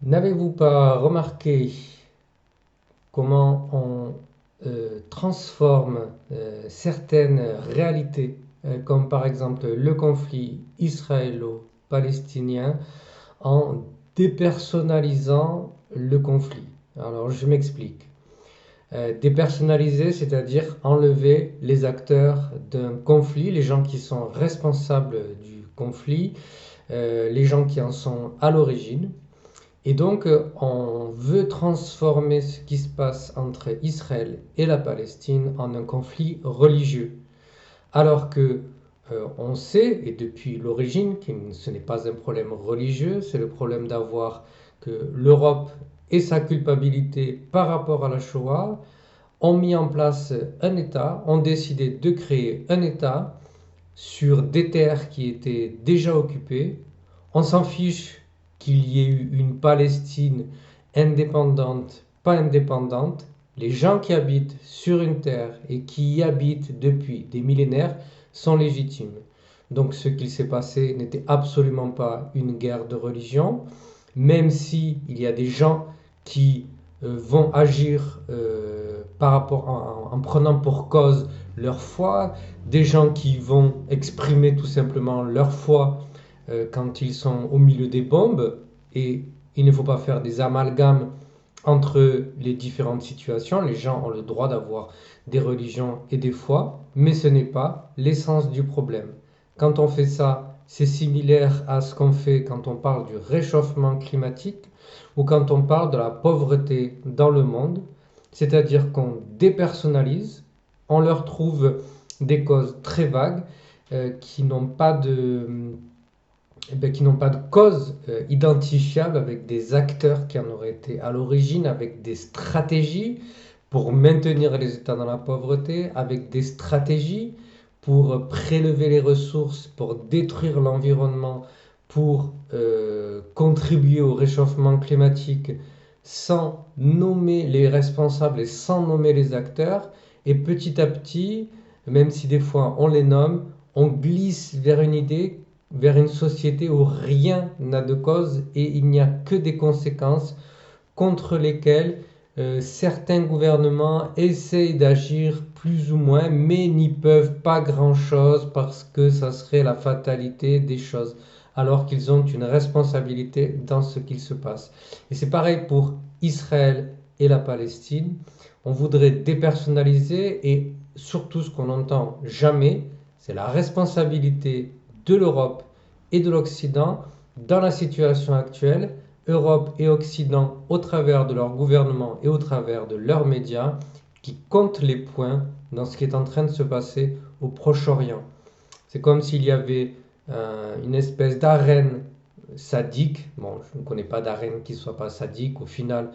N'avez-vous pas remarqué comment on transforme certaines réalités, comme par exemple le conflit israélo-palestinien, en dépersonnalisant le conflit? Alors je m'explique. Dépersonnaliser, c'est-à-dire enlever les acteurs d'un conflit, les gens qui sont responsables du conflit, les gens qui en sont à l'origine. Et donc, on veut transformer ce qui se passe entre Israël et la Palestine en un conflit religieux. Alors que on sait, et depuis l'origine, que ce n'est pas un problème religieux, c'est le problème d'avoir que l'Europe et sa culpabilité par rapport à la Shoah ont mis en place un État, ont décidé de créer un État sur des terres qui étaient déjà occupées. On s'en fiche qu'il y ait eu une Palestine indépendante, pas indépendante. Les gens qui habitent sur une terre et qui y habitent depuis des millénaires sont légitimes. Donc ce qu'il s'est passé n'était absolument pas une guerre de religion, même si il y a des gens qui vont agir par rapport en prenant pour cause leur foi, des gens qui vont exprimer tout simplement leur foi quand ils sont au milieu des bombes, et il ne faut pas faire des amalgames entre les différentes situations. Les gens ont le droit d'avoir des religions et des foi, mais ce n'est pas l'essence du problème. Quand on fait ça, c'est similaire à ce qu'on fait quand on parle du réchauffement climatique ou quand on parle de la pauvreté dans le monde, c'est-à-dire qu'on dépersonnalise, on leur trouve des causes très vagues qui n'ont pas qui n'ont pas de cause identifiable avec des acteurs qui en auraient été à l'origine, avec des stratégies pour maintenir les États dans la pauvreté, avec des stratégies pour prélever les ressources, pour détruire l'environnement, pour contribuer au réchauffement climatique sans nommer les responsables et sans nommer les acteurs. Et petit à petit, même si des fois on les nomme, on glisse vers une idée, vers une société où rien n'a de cause et il n'y a que des conséquences contre lesquelles certains gouvernements essayent d'agir plus ou moins, mais n'y peuvent pas grand-chose parce que ça serait la fatalité des choses, alors qu'ils ont une responsabilité dans ce qu'il se passe. Et c'est pareil pour Israël et la Palestine. On voudrait dépersonnaliser et surtout ce qu'on n'entend jamais, c'est la responsabilité de l'Europe et de l'Occident dans la situation actuelle. Europe et Occident, au travers de leur gouvernement et au travers de leurs médias, qui comptent les points dans ce qui est en train de se passer au Proche-Orient. C'est comme s'il y avait une espèce d'arène sadique. Bon, je ne connais pas d'arène qui ne soit pas sadique. Au final,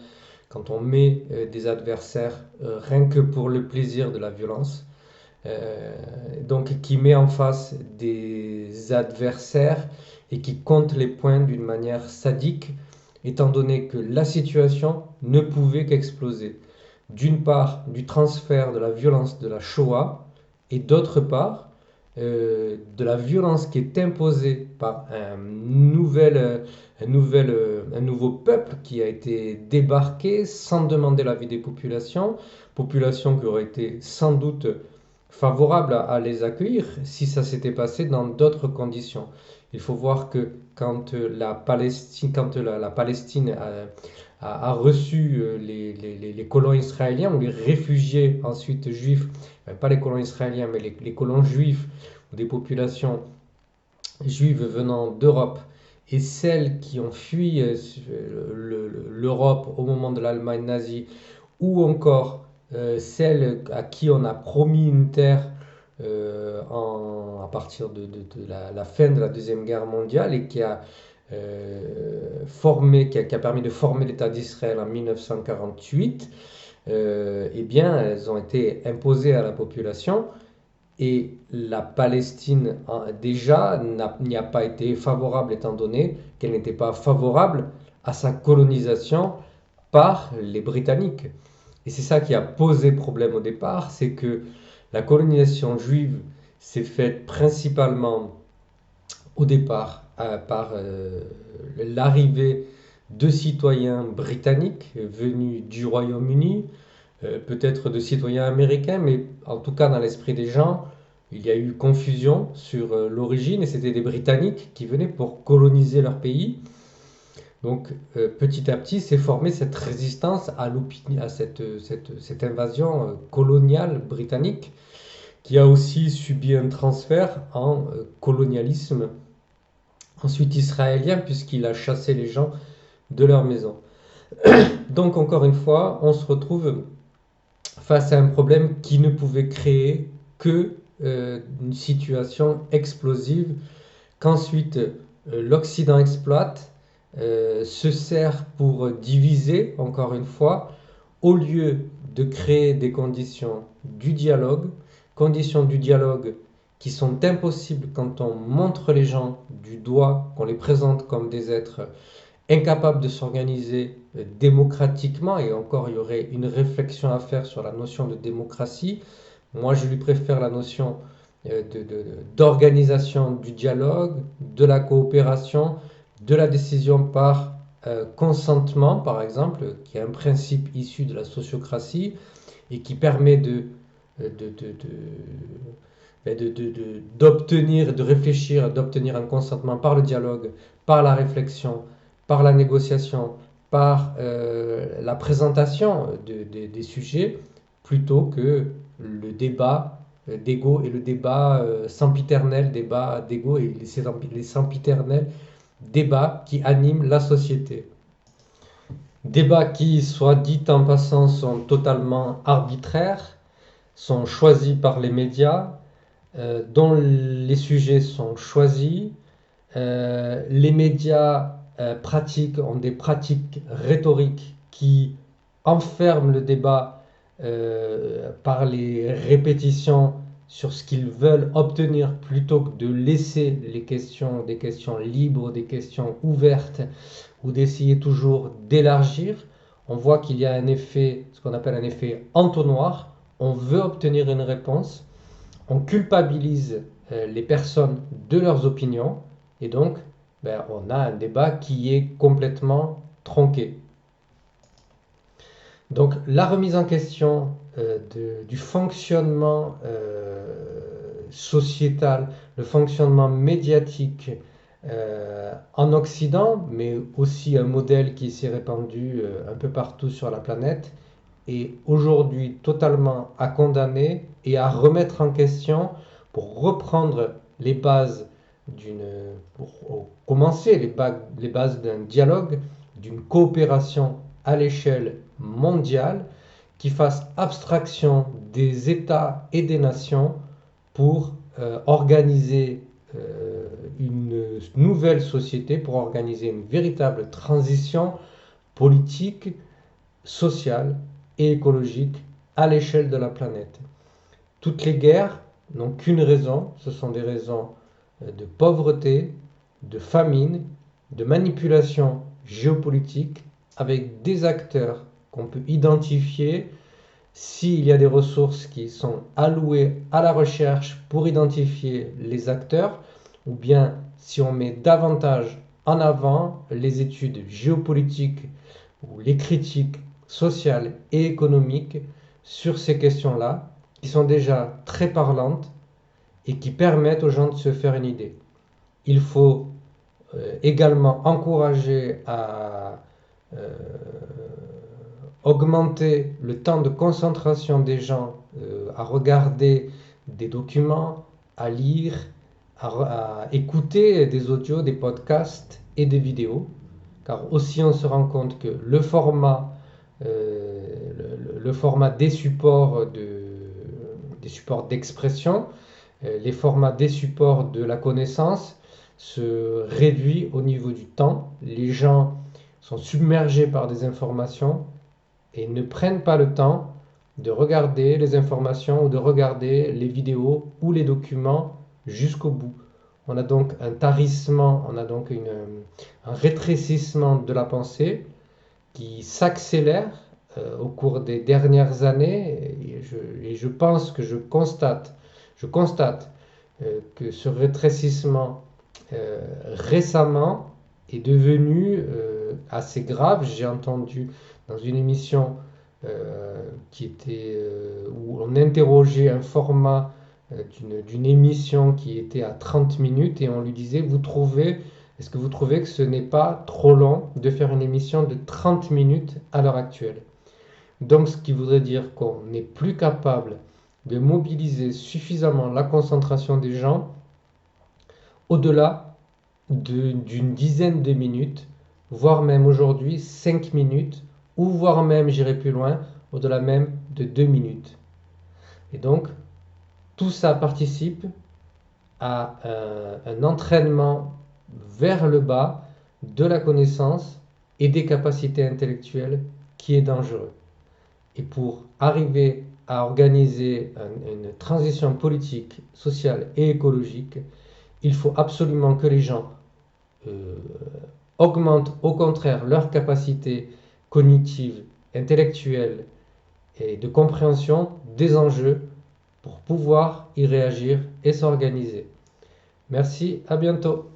quand on met des adversaires rien que pour le plaisir de la violence, euh, donc qui met en face des adversaires et qui compte les points d'une manière sadique, étant donné que la situation ne pouvait qu'exploser. D'une part, du transfert de la violence de la Shoah, et d'autre part, de la violence qui est imposée par un nouveau peuple qui a été débarqué sans demander l'avis des populations, population qui aurait été sans doute favorable à les accueillir si ça s'était passé dans d'autres conditions. Il faut voir que quand la Palestine a reçu les colons israéliens ou les réfugiés ensuite juifs, pas les colons israéliens, mais les colons juifs ou des populations juives venant d'Europe et celles qui ont fui l'Europe au moment de l'Allemagne nazie, ou encore celles à qui on a promis une terre à partir de la fin de la Deuxième Guerre mondiale et qui a qui a permis de former l'État d'Israël en 1948, eh bien, elles ont été imposées à la population et la Palestine déjà n'y a pas été favorable étant donné qu'elle n'était pas favorable à sa colonisation par les Britanniques. Et c'est ça qui a posé problème au départ, c'est que la colonisation juive s'est faite principalement au départ par l'arrivée de citoyens britanniques venus du Royaume-Uni, peut-être de citoyens américains, mais en tout cas dans l'esprit des gens, il y a eu confusion sur l'origine et c'était des Britanniques qui venaient pour coloniser leur pays. Donc petit à petit s'est formée cette résistance à cette invasion coloniale britannique qui a aussi subi un transfert en colonialisme ensuite israélien puisqu'il a chassé les gens de leur maison. Donc encore une fois, on se retrouve face à un problème qui ne pouvait créer que une situation explosive qu'ensuite l'Occident exploite, se sert pour diviser, encore une fois, au lieu de créer des conditions du dialogue qui sont impossibles quand on montre les gens du doigt, qu'on les présente comme des êtres incapables de s'organiser démocratiquement, et encore il y aurait une réflexion à faire sur la notion de démocratie. Moi, je lui préfère la notion d'organisation du dialogue, de la coopération, de la décision par consentement, par exemple, qui est un principe issu de la sociocratie et qui permet d'obtenir, de réfléchir, d'obtenir un consentement par le dialogue, par la réflexion, par la négociation, par la présentation des sujets, plutôt que le débat d'ego et le débat sempiternel, débat d'ego et les sempiternels débats qui animent la société. Débats qui, soit dit en passant, sont totalement arbitraires, sont choisis par les médias, dont les sujets sont choisis. Les médias ont des pratiques rhétoriques qui enferment le débat par les répétitions sur ce qu'ils veulent obtenir plutôt que de laisser des questions libres, des questions ouvertes ou d'essayer toujours d'élargir. On voit qu'il y a un effet, ce qu'on appelle un effet entonnoir. On veut obtenir une réponse, on culpabilise les personnes de leurs opinions et donc on a un débat qui est complètement tronqué. Donc la remise en question du fonctionnement sociétal, le fonctionnement médiatique en Occident, mais aussi un modèle qui s'est répandu un peu partout sur la planète, est aujourd'hui totalement à condamner et à remettre en question pour reprendre les bases pour commencer les bases d'un dialogue, d'une coopération à l'échelle mondiale qui fasse abstraction des États et des nations pour organiser une nouvelle société, pour organiser une véritable transition politique, sociale et écologique à l'échelle de la planète. Toutes les guerres n'ont qu'une raison, ce sont des raisons de pauvreté, de famine, de manipulation géopolitique, avec des acteurs qu'on peut identifier s'il y a des ressources qui sont allouées à la recherche pour identifier les acteurs, ou bien si on met davantage en avant les études géopolitiques ou les critiques sociales et économiques sur ces questions-là, qui sont déjà très parlantes et qui permettent aux gens de se faire une idée. Il faut également encourager à augmenter le temps de concentration des gens à regarder des documents, à lire, à écouter des audios, des podcasts et des vidéos. Car aussi on se rend compte que le format des supports d'expression, les formats des supports de la connaissance se réduit au niveau du temps. Les gens sont submergés par des informations et ne prennent pas le temps de regarder les informations ou de regarder les vidéos ou les documents jusqu'au bout. On a donc un tarissement, on a donc un rétrécissement de la pensée qui s'accélère au cours des dernières années et je pense que je constate que ce rétrécissement récemment est devenu assez grave. J'ai entendu dans une émission où on interrogeait un format d'une émission qui était à 30 minutes et on lui disait, est-ce que vous trouvez que ce n'est pas trop long de faire une émission de 30 minutes à l'heure actuelle? Donc, ce qui voudrait dire qu'on n'est plus capable de mobiliser suffisamment la concentration des gens au-delà d'une dizaine de minutes, voire même aujourd'hui 5 minutes, ou voire même, j'irai plus loin, au-delà même de 2 minutes. Et donc, tout ça participe à un entraînement vers le bas de la connaissance et des capacités intellectuelles qui est dangereux. Et pour arriver à organiser une transition politique, sociale et écologique, il faut absolument que les gens euh, augmentent au contraire leurs capacités cognitives, intellectuelles et de compréhension des enjeux pour pouvoir y réagir et s'organiser. Merci, à bientôt.